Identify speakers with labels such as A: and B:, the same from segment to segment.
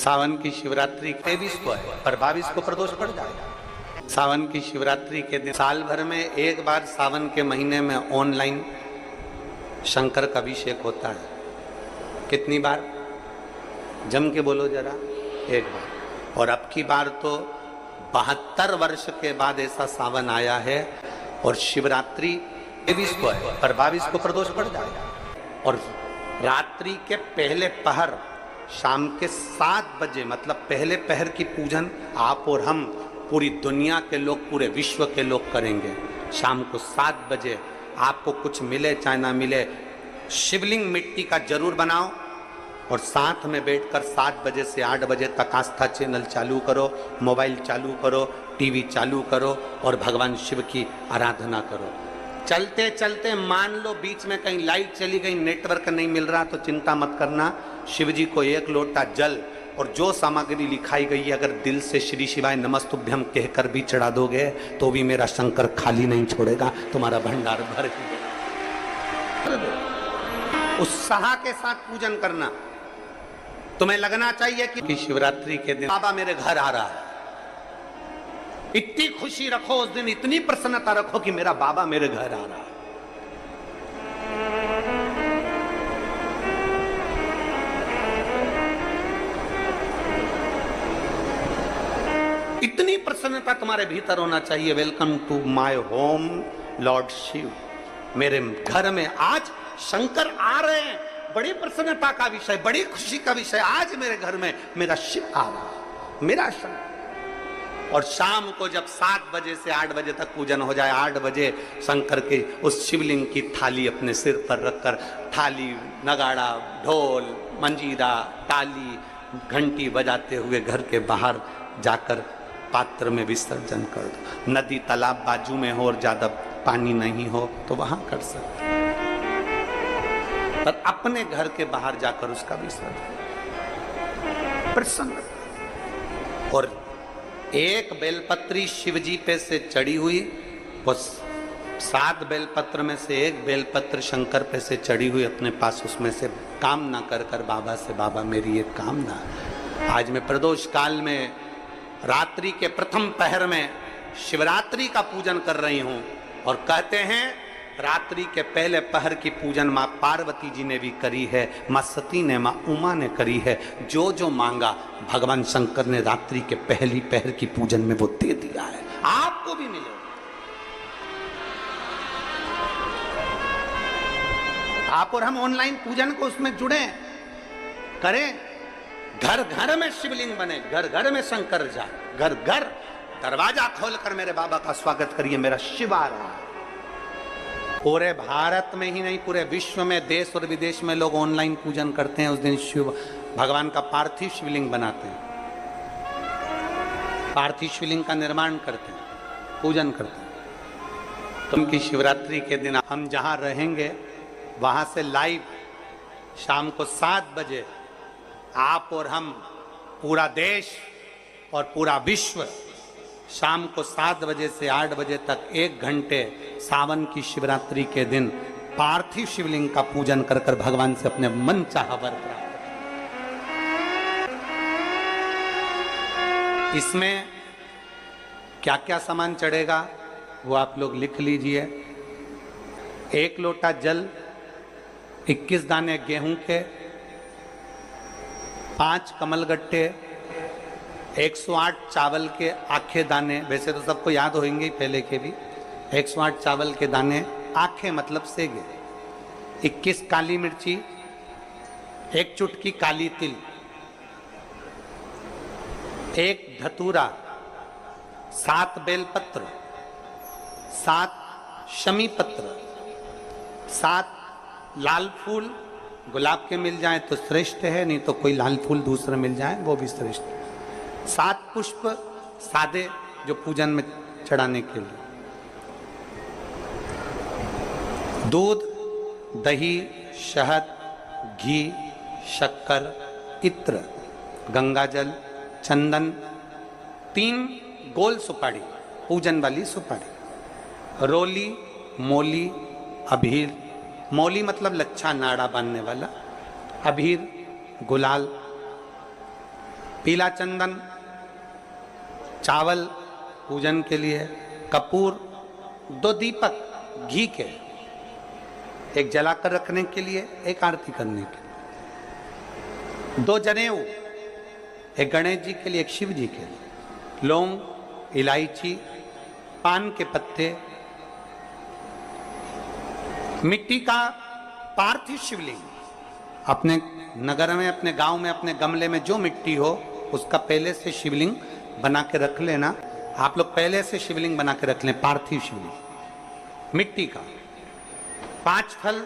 A: सावन की शिवरात्रि 23 को है पर 22 को प्रदोष पड़ जाएगा। सावन की शिवरात्रि के दिन साल भर में एक बार सावन के महीने में ऑनलाइन शंकर का अभिषेक होता है। कितनी बार? जम के बोलो जरा। एक बार। और अब की बार तो 72 वर्ष के बाद ऐसा सावन आया है और शिवरात्रि 23 को है पर 22 को प्रदोष पड़ जाएगा। और रात्रि के पहले पहर शाम के 7 बजे मतलब पहले पहर की पूजन आप और हम पूरी दुनिया के लोग, पूरे विश्व के लोग करेंगे। शाम को 7 बजे आपको कुछ मिले चाहे ना मिले, शिवलिंग मिट्टी का जरूर बनाओ और साथ में बैठकर 7 बजे से 8 बजे तक आस्था चैनल चालू करो, मोबाइल चालू करो, टीवी चालू करो और भगवान शिव की आराधना करो। चलते चलते मान लो बीच में कहीं लाइट चली गई, नेटवर्क नहीं मिल रहा, तो चिंता मत करना। शिव जी को 1 लोटा जल और जो सामग्री लिखाई गई है अगर दिल से श्री शिवाय नमस्तुभ्यम कहकर भी चढ़ा दोगे तो भी मेरा शंकर खाली नहीं छोड़ेगा, तुम्हारा भंडार भर के। उत्साह के साथ पूजन करना। तुम्हें लगना चाहिए कि शिवरात्रि के दिन बाबा मेरे घर आ रहा है। इतनी खुशी रखो उस दिन, इतनी प्रसन्नता रखो कि मेरा बाबा मेरे घर आ रहा है। इतनी प्रसन्नता तुम्हारे भीतर होना चाहिए। Welcome to my home lord Shiva. मेरे घर में आज शंकर आ रहे हैं, बड़ी प्रसन्नता का विषय, बड़ी खुशी का विषय। आज मेरे घर में मेरा शिव आ रहा है, मेरा शंकर। और शाम को जब 7 बजे से 8 बजे तक पूजन हो जाए, 8 बजे शंकर के उस शिवलिंग की थाली अपने सिर पर रखकर थाली, नगाड़ा, ढोल, मंजीरा, ताली, घंटी बजाते हुए घर के बाहर जाकर पात्र में विसर्जन कर दो। नदी तालाब बाजू में हो और ज्यादा पानी नहीं हो तो वहां कर सकते, पर अपने घर के बाहर जाकर उसका विसर्जन प्रसन्न। और एक बेलपत्री शिवजी पे से चढ़ी हुई, वो 7 बेलपत्र में से एक बेलपत्र शंकर पे से चढ़ी हुई अपने पास, उसमें से कामना कर कर बाबा से, बाबा मेरी एक कामना, आज मैं प्रदोष काल में रात्रि के प्रथम पहर में शिवरात्रि का पूजन कर रही हूं। और कहते हैं रात्रि के पहले पहर की पूजन माँ पार्वती जी ने भी करी है, माँ सती ने, माँ उमा ने करी है। जो जो मांगा भगवान शंकर ने रात्रि के पहली पहर की पूजन में वो दे दिया है, आपको भी मिलेगा। आप और हम ऑनलाइन पूजन को उसमें जुड़े करें। घर घर में शिवलिंग बने, घर घर में शंकर जाए, घर घर दरवाजा खोलकर मेरे बाबा का स्वागत करिए, मेरा शिव आ रहा है। पूरे भारत में ही नहीं, पूरे विश्व में, देश और विदेश में लोग ऑनलाइन पूजन करते हैं। उस दिन शिव भगवान का पार्थिव शिवलिंग बनाते हैं, पार्थिव शिवलिंग का निर्माण करते हैं, पूजन करते हैं। तो उनकी शिवरात्रि के दिन हम जहां रहेंगे वहां से लाइव शाम को 7 बजे आप और हम, पूरा देश और पूरा विश्व, शाम को 7 बजे से 8 बजे तक 1 घंटे सावन की शिवरात्रि के दिन पार्थिव शिवलिंग का पूजन कर कर भगवान से अपने मन चाहा वर प्राप्त। इसमें क्या क्या सामान चढ़ेगा वो आप लोग लिख लीजिए। 1 लोटा जल, 21 दाने गेहूं के, 5 कमलगट्टे, 108 चावल के आखे दाने, वैसे तो सबको याद होंगे पहले के भी। 108 चावल के दाने, आखे मतलब सेगे, 21 काली मिर्ची, 1 चुटकी काली तिल, 1 धतूरा, 7 बेलपत्र, 7 शमी पत्र, 7 लाल फूल, गुलाब के मिल जाए तो श्रेष्ठ है, नहीं तो कोई लाल फूल दूसरा मिल जाए वो भी श्रेष्ठ है। 7 पुष्प सादे जो पूजन में चढ़ाने के लिए, दूध, दही, शहद, घी, शक्कर, इत्र, गंगाजल, चंदन, 3 गोल सुपारी, पूजन वाली सुपारी, रोली, मोली, अबीर, मौली मतलब लच्छा नाड़ा बांधने वाला, अबीर, गुलाल, पीला चंदन, चावल पूजन के लिए, कपूर, 2 दीपक घी के, एक जलाकर रखने के लिए, एक आरती करने के लिए, 2 जनेऊ, एक गणेश जी के लिए, एक शिव जी के लिए, लौंग, इलायची, पान के पत्ते, मिट्टी का पार्थिव शिवलिंग। अपने नगर में, अपने गांव में, अपने गमले में जो मिट्टी हो उसका पहले से शिवलिंग बना के रख लेना। आप लोग पहले से शिवलिंग बना के रख लें, पार्थिव शिवलिंग मिट्टी का। 5 फल,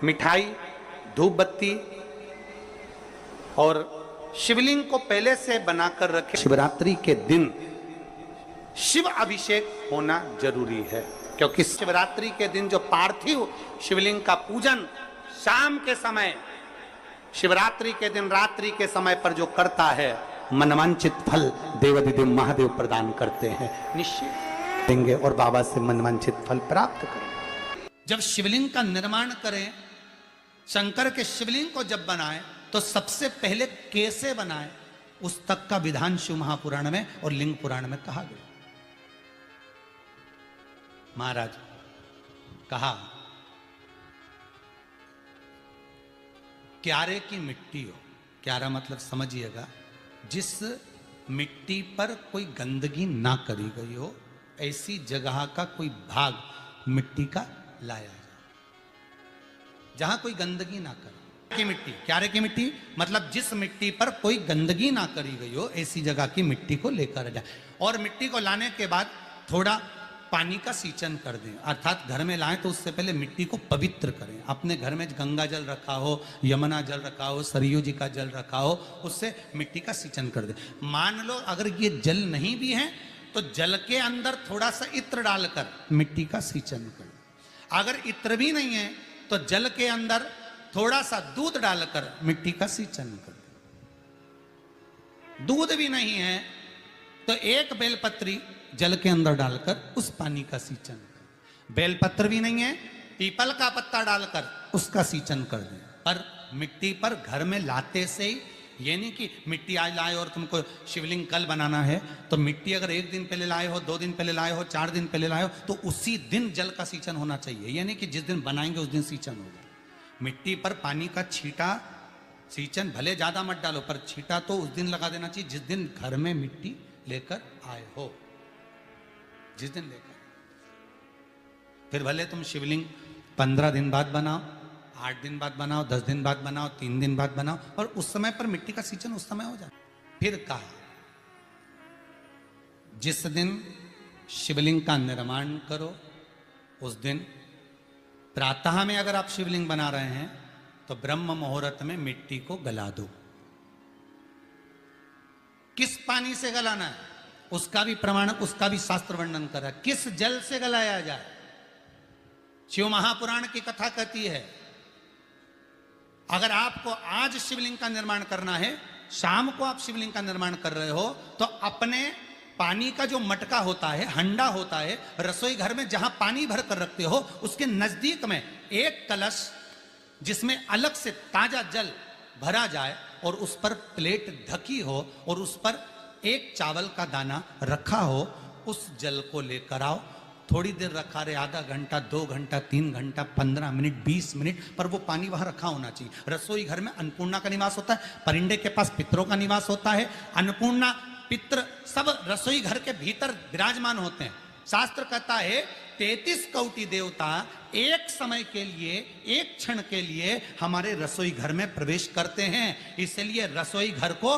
A: मिठाई, धूप बत्ती और शिवलिंग को पहले से बनाकर रखें। शिवरात्रि के दिन शिव अभिषेक होना जरूरी है, क्योंकि शिवरात्रि के दिन जो पार्थिव शिवलिंग का पूजन शाम के समय, शिवरात्रि के दिन रात्रि के समय पर जो करता है, मनवांचित फल देवाधिदेव महादेव प्रदान करते हैं। निश्चित देंगे और बाबा से मनवांचित फल प्राप्त करें। जब शिवलिंग का निर्माण करें, शंकर के शिवलिंग को जब बनाएं, तो सबसे पहले कैसे बनाएं, उस तक का विधान शिव महापुराण में और लिंग पुराण में कहा गया। महाराज कहा, क्यारे की मिट्टी हो, क्यारा मतलब समझिएगा, जिस मिट्टी पर कोई गंदगी ना करी गई हो, ऐसी जगह का कोई भाग मिट्टी का लाया जाए जहां कोई गंदगी ना करे। की मिट्टी, क्यारे की मिट्टी मतलब जिस मिट्टी पर कोई गंदगी ना करी गई हो, ऐसी जगह की मिट्टी को लेकर जाए। और मिट्टी को लाने के बाद थोड़ा पानी का सींचन कर दें, अर्थात घर में लाएं तो उससे पहले मिट्टी को पवित्र करें। अपने घर में गंगा जल रखा हो, यमुना जल रखा हो, सरयू जी का जल रखा हो, उससे मिट्टी का सींचन कर दें। मान लो अगर ये जल नहीं भी है तो जल के अंदर थोड़ा सा इत्र डालकर मिट्टी का सींचन करें। अगर इत्र भी नहीं है तो जल के अंदर थोड़ा सा दूध डालकर मिट्टी का सींचन करें। दूध भी नहीं है तो एक बेलपत्री जल के अंदर डालकर उस पानी का सींचन करें। बेलपत्र भी नहीं है, पीपल का पत्ता डालकर उसका सींचन कर दें। पर मिट्टी पर घर में लाते से ही, ये नहीं कि मिट्टी आज लाए और तुमको शिवलिंग कल बनाना है, तो मिट्टी अगर 1 दिन पहले लाए हो, 2 दिन पहले लाए हो, 4 दिन पहले लाए हो, तो उसी दिन जल का सींचन होना चाहिए। ये नहीं कि जिस दिन बनाएंगे उस दिन सींचन होगा। मिट्टी पर पानी का छींटा, सींचन भले ज्यादा मत डालो, पर छींटा तो उस दिन लगा देना चाहिए जिस दिन घर में मिट्टी लेकर आए हो, जिस दिन लेकर। फिर भले तुम शिवलिंग 15 दिन बाद बनाओ, 8 दिन बाद बनाओ, 10 दिन बाद बनाओ, 3 दिन बाद बनाओ, और उस समय पर मिट्टी का सींचन उस समय हो जाए। फिर कहा, जिस दिन शिवलिंग का निर्माण करो उस दिन प्रातः में अगर आप शिवलिंग बना रहे हैं तो ब्रह्म मुहूर्त में मिट्टी को गला दो। किस पानी से गलाना है उसका भी प्रमाण, उसका भी शास्त्र वर्णन कर रहा है। किस जल से गलाया जाए, शिव महापुराण की कथा कहती है, अगर आपको आज शिवलिंग का निर्माण करना है, शाम को आप शिवलिंग का निर्माण कर रहे हो, तो अपने पानी का जो मटका होता है, हंडा होता है, रसोई घर में जहां पानी भर कर रखते हो, उसके नजदीक में एक कलश जिसमें अलग से ताजा जल भरा जाए और उस पर प्लेट ढकी हो और उस पर एक चावल का दाना रखा हो, उस जल को लेकर आओ। थोड़ी देर रखा रहे, आधा घंटा, 2 घंटा, 3 घंटा, 15 मिनट, 20 मिनट, पर वो पानी वहां रखा होना चाहिए। रसोई घर में अन्नपूर्णा का निवास होता है, परिंदे के पास पितरों का निवास होता है। अन्नपूर्णा, पित्र सब रसोई घर के भीतर विराजमान होते हैं। शास्त्र कहता है 33 कोटि देवता एक समय के लिए, एक क्षण के लिए हमारे रसोई घर में प्रवेश करते हैं। इसलिए रसोई घर को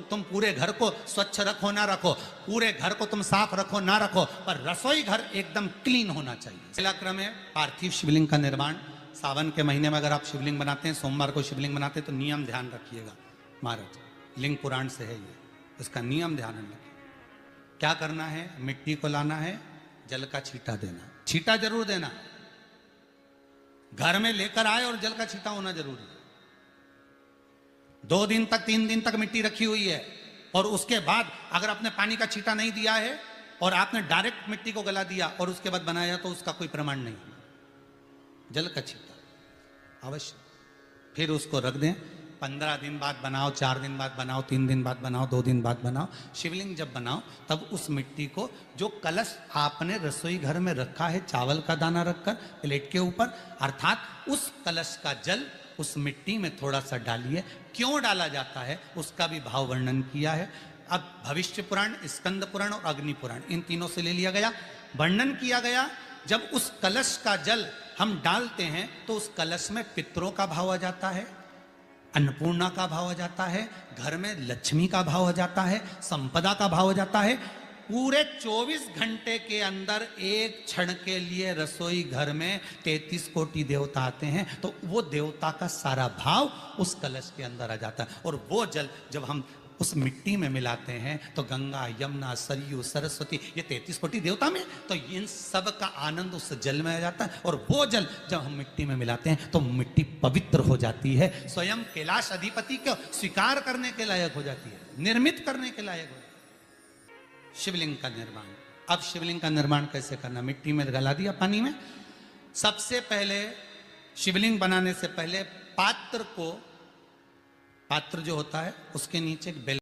A: तुम पूरे घर को स्वच्छ रखो ना रखो, पूरे घर को तुम साफ रखो ना रखो, पर रसोई घर एकदम क्लीन होना चाहिए। पहला क्रम है पार्थिव शिवलिंग का निर्माण। सावन के महीने में अगर आप शिवलिंग बनाते हैं, सोमवार को शिवलिंग बनाते हैं, तो नियम ध्यान रखिएगा महाराज, लिंग पुराण से है ये, इसका नियम ध्यान रखिए। क्या करना है, मिट्टी को लाना है, जल का छींटा देना, छींटा जरूर देना, घर में लेकर आए और जल का छींटा होना जरूरी है। 2 दिन तक, 3 दिन तक मिट्टी रखी हुई है और उसके बाद अगर आपने पानी का छींटा नहीं दिया है और आपने डायरेक्ट मिट्टी को गला दिया और उसके बाद बनाया, तो उसका कोई प्रमाण नहीं। जल का छींटा अवश्य। फिर उसको रख दें, 15 दिन बाद बनाओ, 4 दिन बाद बनाओ, 3 दिन बाद बनाओ, 2 दिन बाद बनाओ। शिवलिंग जब बनाओ तब उस मिट्टी को, जो कलश आपने रसोई घर में रखा है चावल का दाना रखकर प्लेट के ऊपर, अर्थात उस कलश का जल उस मिट्टी में थोड़ा सा डालिए। क्यों डाला जाता है उसका भी भाव वर्णन किया है। अब भविष्य पुराण, स्कंद पुराण और अग्नि पुराण, इन तीनों से ले लिया गया। वर्णन किया गया जब उस कलश का जल हम डालते हैं तो उस कलश में पितरों का भाव आ जाता है, अन्नपूर्णा का भाव आ जाता है, घर में लक्ष्मी का भाव आ जाता है, संपदा का भाव आ जाता है। पूरे 24 घंटे के अंदर एक क्षण के लिए रसोई घर में 33 कोटि देवता आते हैं, तो वो देवता का सारा भाव उस कलश के अंदर आ जाता है। और वो जल जब हम उस मिट्टी में मिलाते हैं तो गंगा, यमुना, सरयू, सरस्वती, ये 33 कोटि देवता में, तो इन सब का आनंद उस जल में आ जाता है। और वो जल जब हम मिट्टी में मिलाते हैं तो मिट्टी पवित्र हो जाती है, स्वयं कैलाश अधिपति को स्वीकार करने के लायक हो जाती है, निर्मित करने के लायक हो जाती है। शिवलिंग का निर्माण। अब शिवलिंग का निर्माण कैसे करना? मिट्टी में गला दिया पानी में। सबसे पहले शिवलिंग बनाने से पहले पात्र जो होता है उसके नीचे एक बेल